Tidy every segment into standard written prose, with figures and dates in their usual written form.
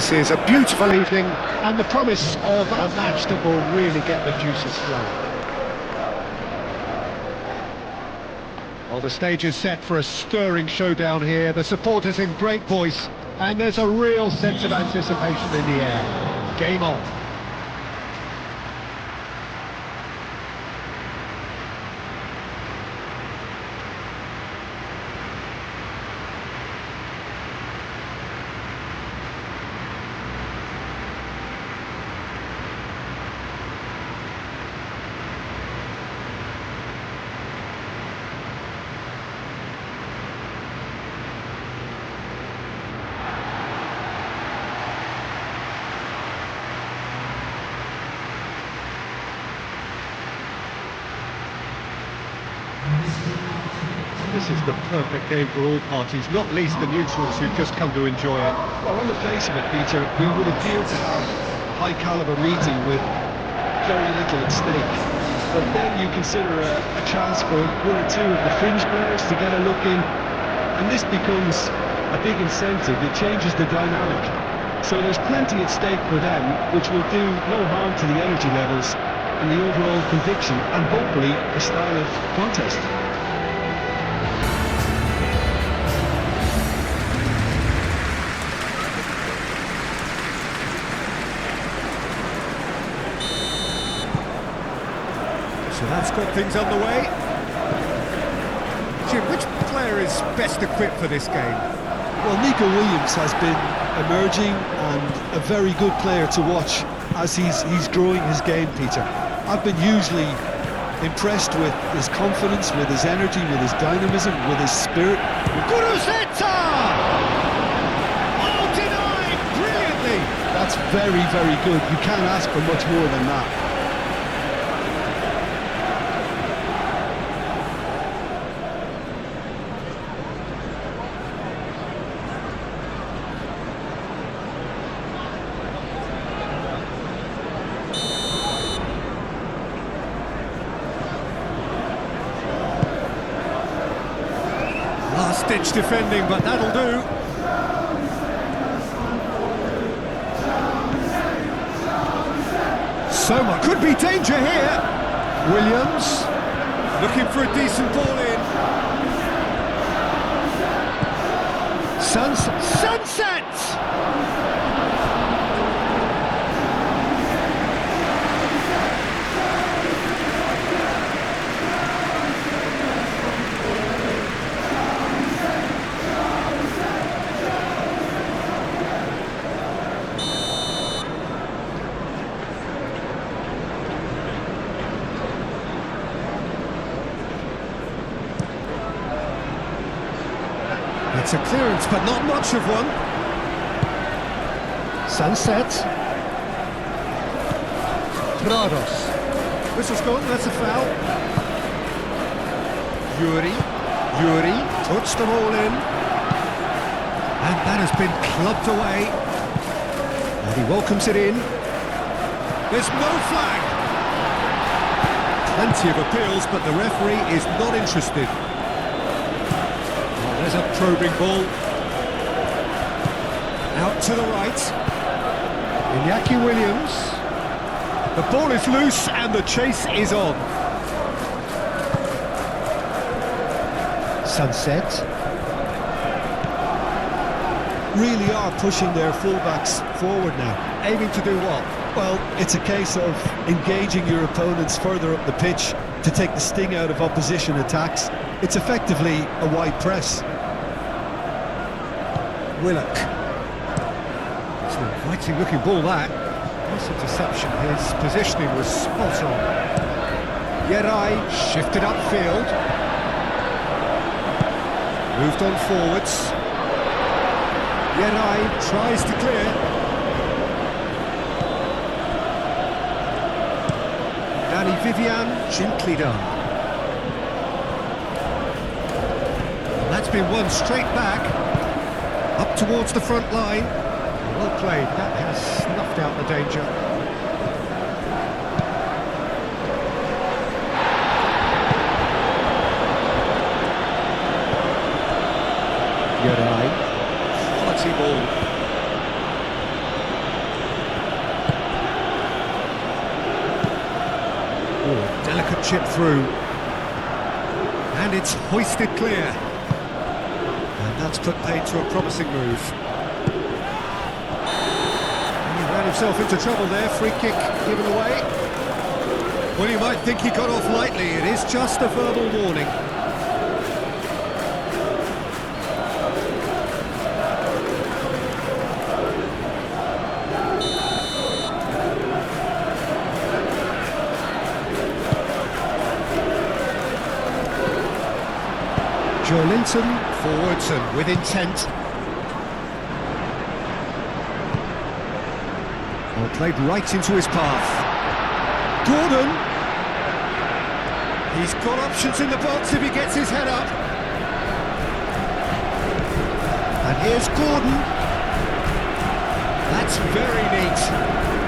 This is a beautiful evening and the promise of a match that will really get the juices flowing. Well, the stage is set for a stirring showdown here. The supporters in great voice, and there's a real sense of anticipation in the air. Game on. This is the perfect game for all parties, not least the neutrals who've just come to enjoy it. Well, on the face of it, Peter, we would appear to have a high-caliber meeting with very little at stake. But then you consider a chance for one or two of the fringe players to get a look in, and this becomes a big incentive. It changes the dynamic. So there's plenty at stake for them, which will do no harm to the energy levels and the overall conviction, and hopefully the style of contest. So that's got things underway. Jim, which player is best equipped for this game? Well, Nico Williams has been emerging and a very good player to watch as he's growing his game, Peter. I've been hugely impressed with his confidence, with his energy, with his dynamism, with his spirit. Guruzeta! Oh, denied! Brilliantly! That's very, very good. You can't ask for much more than that. Last-ditch defending, but that'll do. Soma could be danger here. Williams looking for a decent ball in. Sunset! It's a clearance, but not much of one. Sunset. Prados. Whistle's gone, that's a foul. Yuri puts them all in. And that has been clubbed away. And he welcomes it in. There's no flag. Plenty of appeals, but the referee is not interested. There's a probing ball. Out to the right. Iñaki Williams. The ball is loose and the chase is on. Sunset. Really are pushing their fullbacks forward now. Aiming to do what? Well, it's a case of engaging your opponents further up the pitch to take the sting out of opposition attacks. It's effectively a wide press. Willock. It's an inviting looking ball, that. Nice interception. His positioning was spot on. Yerai shifted upfield. Moved on forwards. Yerai tries to clear. Danny Vivian, gently done. And that's been won straight back. Up towards the front line. Well played, that has snuffed out the danger. Yerai. Quality ball. Delicate chip through. And it's hoisted clear. And that's put paid to a promising move. And he ran himself into trouble there, free kick given away. Well, you might think he got off lightly, it is just a verbal warning. Joelinton forwards and with intent. Well, played right into his path. Gordon! He's got options in the box if he gets his head up. And here's Gordon. That's very neat.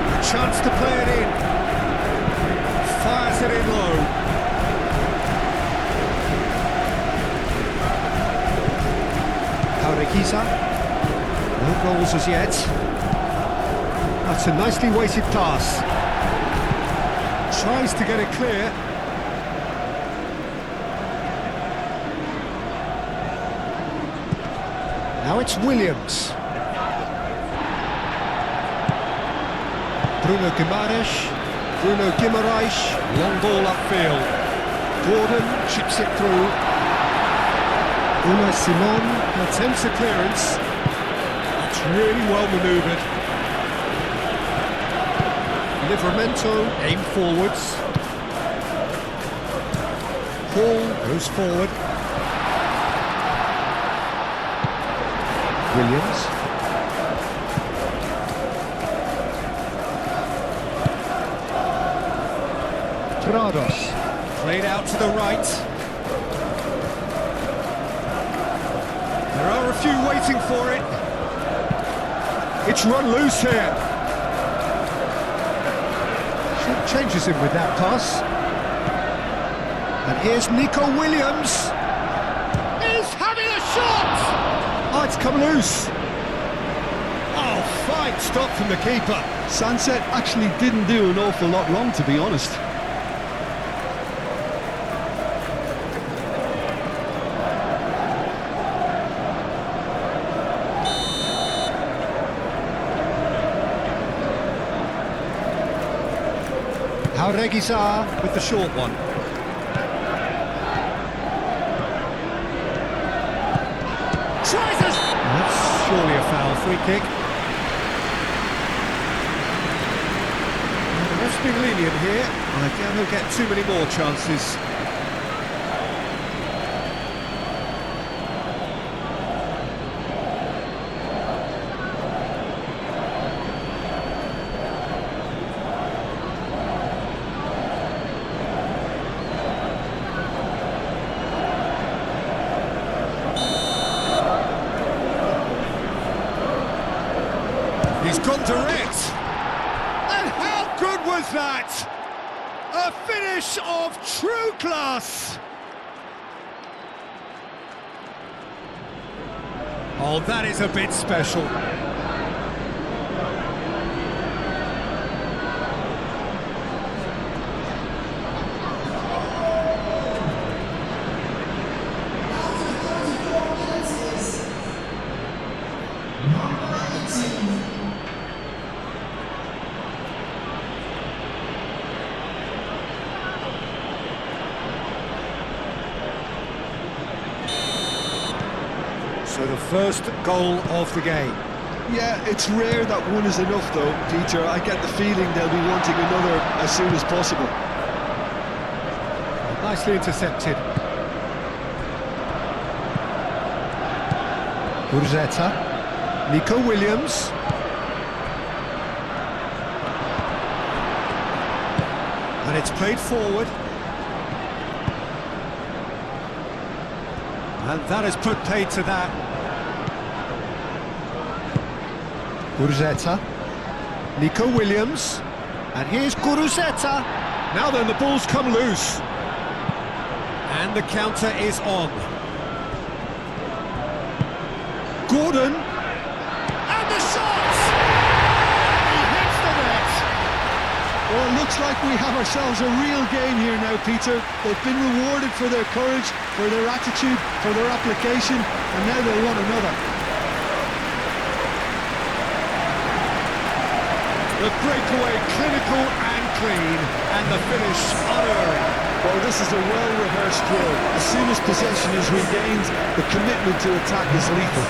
A chance to play it in. Fires it in low. Giza. No goals as yet. That's a nicely weighted pass. Tries to get it clear. Now it's Williams. Bruno Guimaraes, long ball upfield. Gordon chips it through. Unai Simon attempts a clearance. That's really well manoeuvred. Livramento aim forwards. Hall goes forward. Williams. Prados played out to the right. There are a few waiting for it. It's run loose here. Short changes him with that pass. And here's Nico Williams. He's having a shot! Oh, it's come loose. Oh, fine stop from the keeper. Sunset actually didn't do an awful lot wrong, to be honest. Regisa with the short one. Tries it! That's surely a foul, free kick. Well, the ref's been lenient here. I doubt he'll get too many more chances. He's gone direct. And how good was that? A finish of true class. Oh, that is a bit special. So the first goal of the game. Yeah, it's rare that one is enough though, Peter. I get the feeling they'll be wanting another as soon as possible. Nicely intercepted. Urzeta. Nico Williams. And it's played forward. And that has put paid to that. Urzeta. Nico Williams. And here's Guruzeta. Now then, the ball's come loose. And the counter is on. Gordon. And the shot! He hits the net. Well, looks like we have ourselves a real game here now, Peter. They've been rewarded for their courage, for their attitude, for their application, and now they want another. The breakaway clinical and clean, and the finish unerring. Well, this is a well-rehearsed drill. As soon as possession is regained, the commitment to attack is lethal.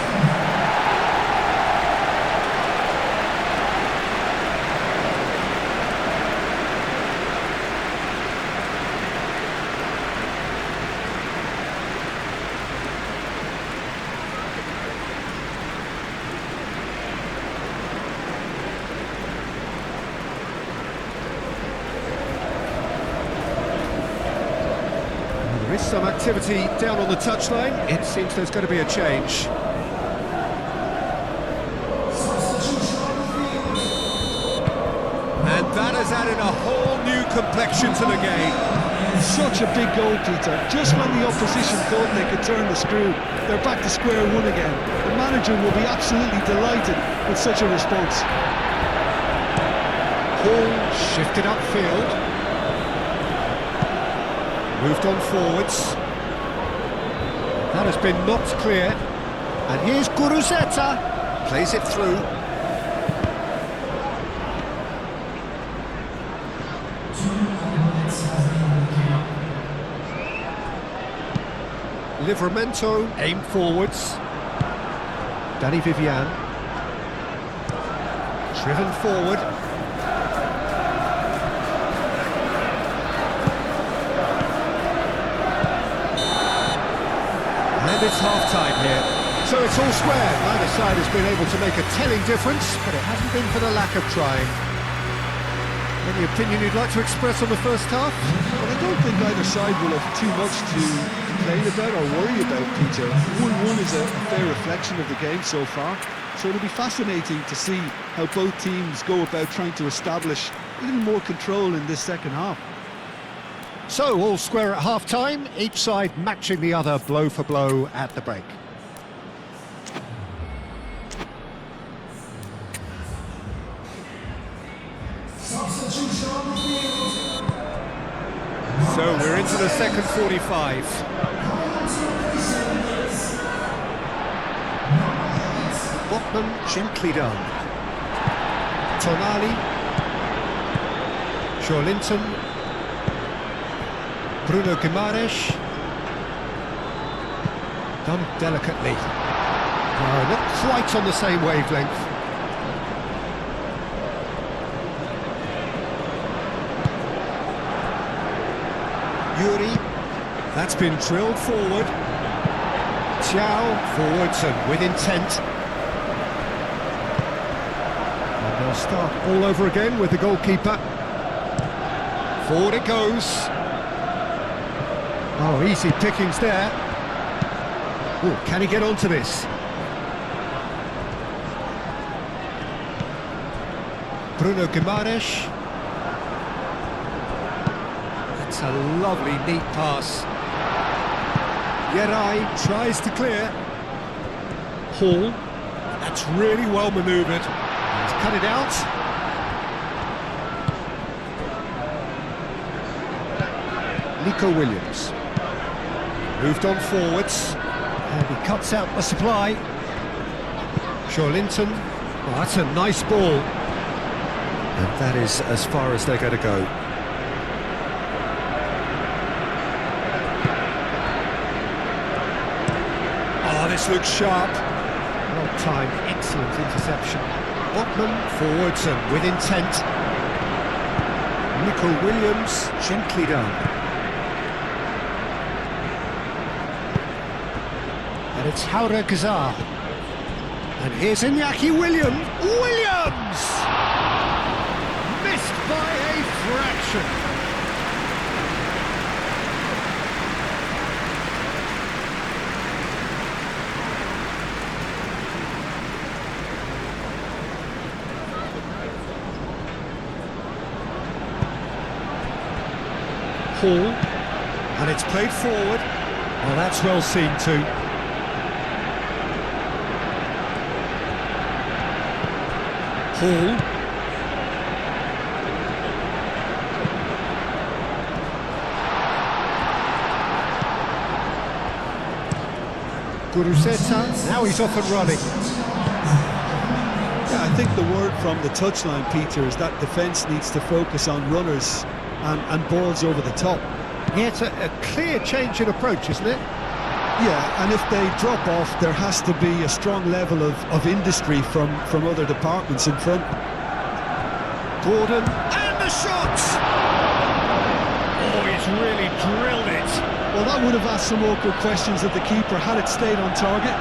There is some activity down on the touchline. It seems there's going to be a change. And that has added a whole new complexion to the game. Such a big goal, Peter. Just when the opposition thought they could turn the screw, they're back to square one again. The manager will be absolutely delighted with such a response. Hall shifted upfield. Moved on forwards. That has been knocked clear. And here's Guruzeta. Plays it through. Livramento aimed forwards. Danny Vivian. Driven forward. And it's half-time here. So it's all square. Neither side has been able to make a telling difference, but it hasn't been for the lack of trying. Any opinion you'd like to express on the first half? Well, I don't think either side will have too much to complain about or worry about, Peter. 1-1 is a fair reflection of the game so far, so it'll be fascinating to see how both teams go about trying to establish a little more control in this second half. So, all square at half-time, each side matching the other blow for blow at the break. So, we're into the second 45. Botman gently done. Tonali. Joelinton. Bruno Guimaraes. Done delicately. Not quite on the same wavelength. Yuri. That's been drilled forward. Thiaw forwards and with intent. And they'll start all over again with the goalkeeper. Forward it goes. Oh, easy pickings there. Oh, can he get onto this? Bruno Guimaraes. That's a lovely, neat pass. Yerai tries to clear. Hall. That's really well manoeuvred. He's cut it out. Nico Williams. Moved on forwards. And he cuts out the supply. Joelinton. Oh, that's a nice ball. And that is as far as they're going to go. Oh, this looks sharp. Well timed, excellent interception. Botman forwards and with intent. Nico Williams, gently done. And it's Haura Gazar. And here's Iñaki Williams. Williams! Missed by a fraction. Hall. And it's played forward. Well, that's well seen too. Hall. Guruzeta, now he's off and running. Yeah, I think the word from the touchline, Peter, is that defence needs to focus on runners and balls over the top. Yeah, it's a clear change in approach, isn't it? Yeah, and if they drop off, there has to be a strong level of industry from other departments in front. Gordon, and the shot! Oh, he's really drilled it. Well, that would have asked some awkward questions of the keeper had it stayed on target.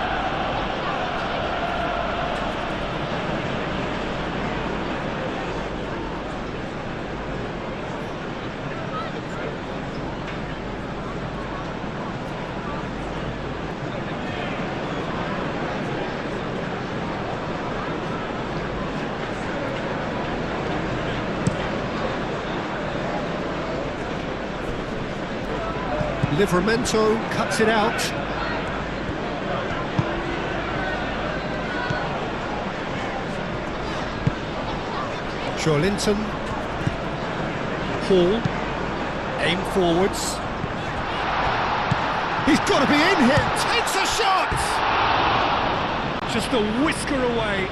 Livramento cuts it out. Linton. Hall. Aim forwards. He's got to be in here. Takes a shot! Just a whisker away.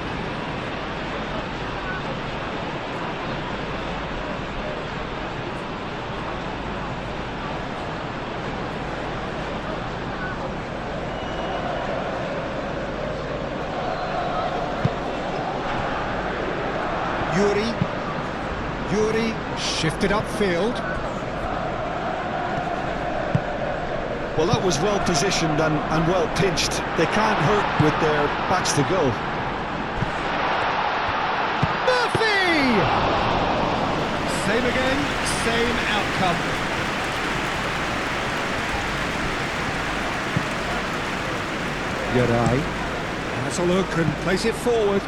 Yuri shifted upfield. Well, that was well positioned and well pinched. They can't hurt with their backs to go. Murphy! Same again, same outcome. Yurai has a look and plays it forward.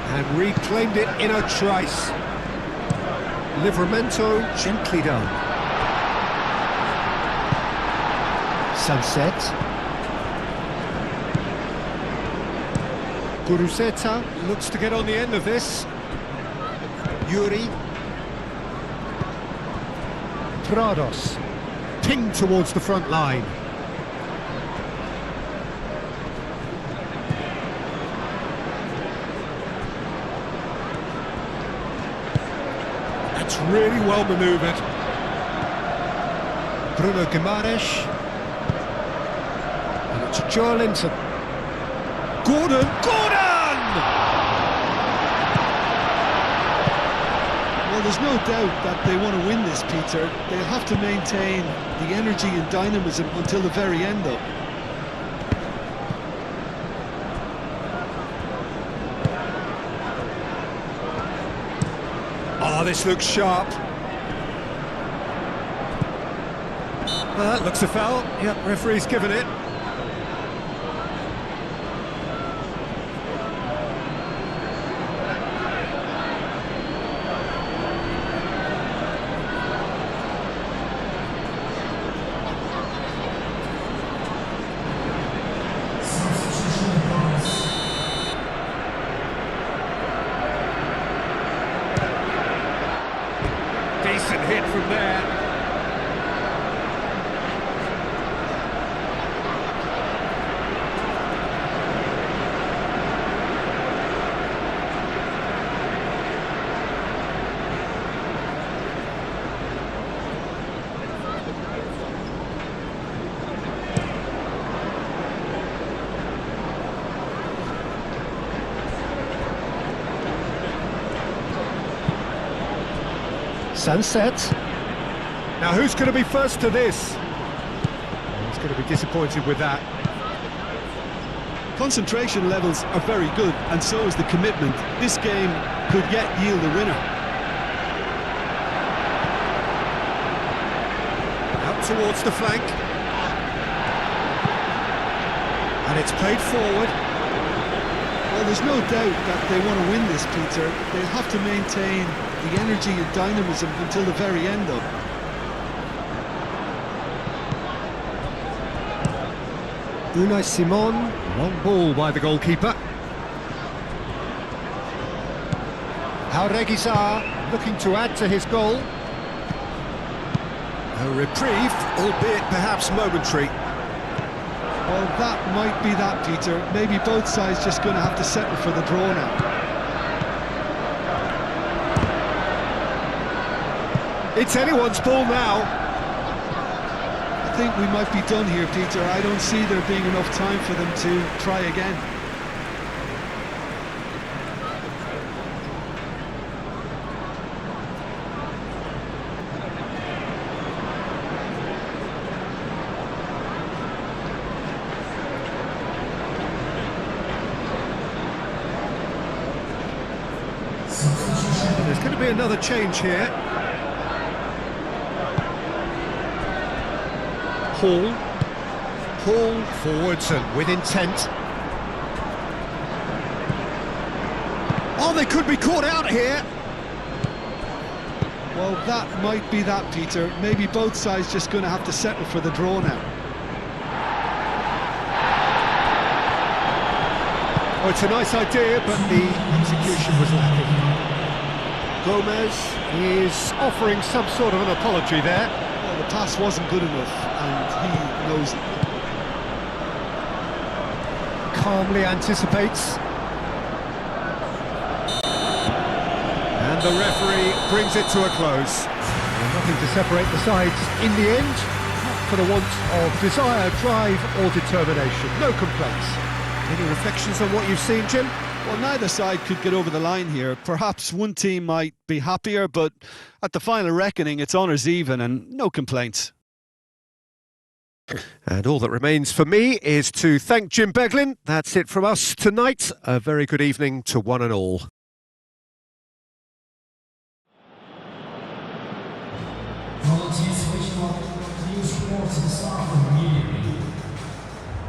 And reclaimed it in a trice. Livramento gently done. Sunset. Guruzeta looks to get on the end of this. Yuri. Prados. Pinged towards the front line. That's really well manoeuvred. Bruno Guimaraes. And it's Linton. Gordon! Well, there's no doubt that they want to win this, Peter. They'll have to maintain the energy and dynamism until the very end, though. Oh, this looks sharp. That looks a foul. Yep, referee's given it. Decent hit from there. Sunset. Now who's going to be first to this? He's going to be disappointed with that. Concentration levels are very good, and so is the commitment. This game could yet yield a winner. Out towards the flank. And it's played forward. Well, there's no doubt that they want to win this, Peter. They'll have to maintain the energy and dynamism until the very end, though. Unai Simon, long ball by the goalkeeper. Jauregui looking to add to his goal. A reprieve, albeit perhaps momentary. Well, that might be that, Peter. Maybe both sides just going to have to settle for the draw now. It's anyone's ball now. I think we might be done here, Peter. I don't see there being enough time for them to try again. There's going to be another change here. Hall forwards and with intent. Oh, they could be caught out here. Well, that might be that, Peter. Maybe both sides just going to have to settle for the draw now. Oh, it's a nice idea, but the execution was lacking. Gomez is offering some sort of an apology there. Well, the pass wasn't good enough, and he knows it. Calmly anticipates. And the referee brings it to a close. Well, nothing to separate the sides in the end, for the want of desire, drive or determination. No complaints. Any reflections on what you've seen, Jim? Well, neither side could get over the line here. Perhaps one team might be happier, but at the final reckoning, it's honours even and no complaints. And all that remains for me is to thank Jim Beglin. That's it from us tonight. A very good evening to one and all. Volunteers switching on news report to the staff.